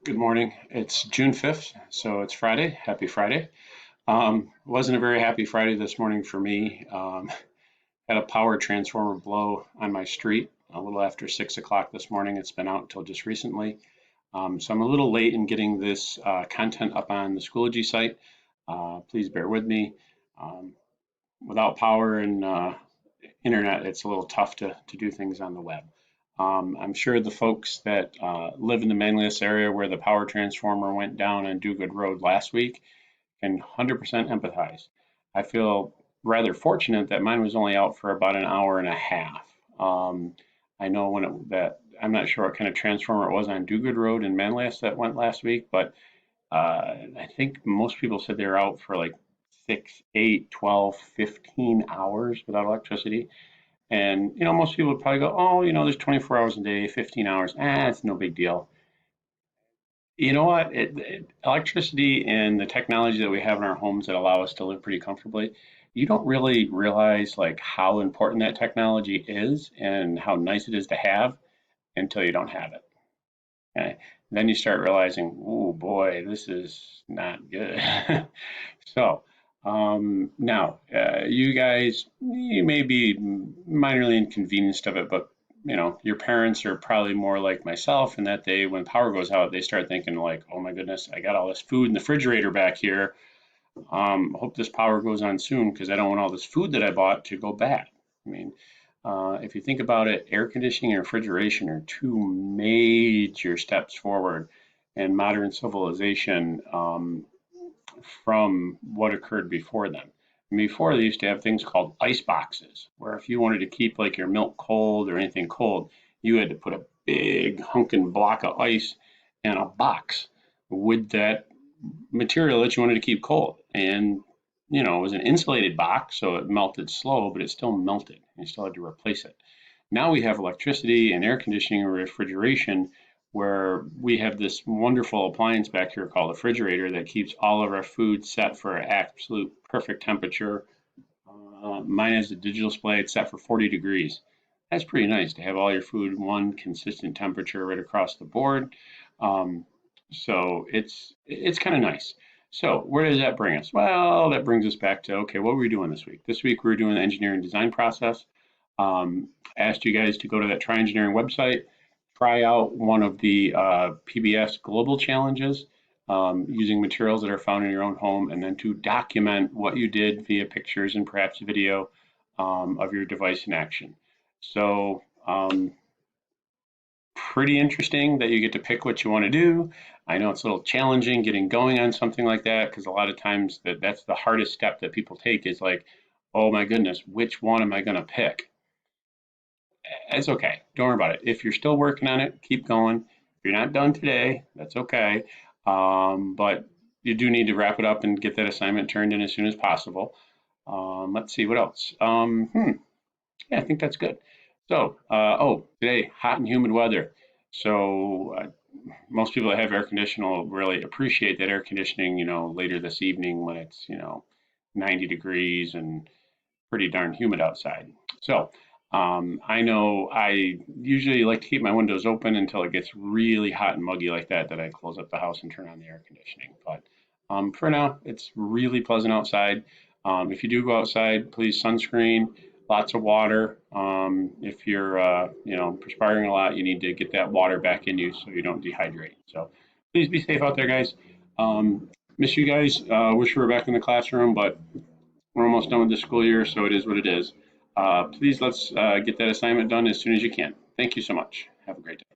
Good morning. It's June 5th, so it's Friday. Happy Friday. Wasn't a very happy Friday this morning for me. Had a power transformer blow on my street a little after 6 o'clock this morning. It's been out until just recently. So I'm a little late in getting this content up on the Schoology site. Please bear with me. Um, Without power and internet, it's a little tough to do things on the web. I'm sure the folks that live in the Manlius area where the power transformer went down on Do Good Road last week can 100% empathize. I feel rather fortunate that mine was only out for about an hour and a half. I know that I'm not sure what kind of transformer it was on Do Good Road in Manlius that went last week, but I think most people said they were out for like 6, 8, 12, 15 hours without electricity. And, most people would probably go, oh, there's 24 hours a day, 15 hours. It's no big deal. You know what? Electricity and the technology that we have in our homes that allow us to live pretty comfortably, you don't really realize like how important that technology is and how nice it is to have until you don't have it. Okay? Then you start realizing, oh boy, this is not good. So, now, you guys, you may be minorly inconvenienced of it, but your parents are probably more like myself in that when power goes out, they start thinking like, oh my goodness, I got all this food in the refrigerator back here. Hope this power goes on soon because I don't want all this food that I bought to go bad. I mean, if you think about it, air conditioning and refrigeration are two major steps forward in modern civilization. From what occurred before them. And before they used to have things called ice boxes, where if you wanted to keep like your milk cold or anything cold, you had to put a big hunking block of ice in a box with that material that you wanted to keep cold. And it was an insulated box, so it melted slow, but it still melted. You still had to replace it. Now we have electricity and air conditioning and refrigeration where we have this wonderful appliance back here called a refrigerator that keeps all of our food set for absolute perfect temperature. Mine has a digital display, it's set for 40 degrees. That's pretty nice to have all your food in one consistent temperature right across the board. Um, so it's kind of nice. So where does that bring us? Well, that brings us back to, okay, what were we doing this week? This week we were doing the engineering design process. Asked you guys to go to that Try Engineering website, try out one of the PBS global challenges using materials that are found in your own home, and then to document what you did via pictures and perhaps video of your device in action. So pretty interesting that you get to pick what you want to do. I know it's a little challenging getting going on something like that because a lot of times that's the hardest step that people take is like, oh my goodness, which one am I going to pick? It's okay. Don't worry about it. If you're still working on it, keep going. If you're not done today, that's okay. But you do need to wrap it up and get that assignment turned in as soon as possible. Let's see what else. Yeah, I think that's good. So, today, hot and humid weather. So, most people that have air conditioning will really appreciate that air conditioning, later this evening when it's, 90 degrees and pretty darn humid outside. So, I know I usually like to keep my windows open until it gets really hot and muggy like that, that I close up the house and turn on the air conditioning. But for now, it's really pleasant outside. If you do go outside, please sunscreen, lots of water. If you're, perspiring a lot, you need to get that water back in you so you don't dehydrate. So please be safe out there, guys. Miss you guys. Wish we were back in the classroom, but we're almost done with the school year, so it is what it is. Please let's get that assignment done as soon as you can. Thank you so much. Have a great day.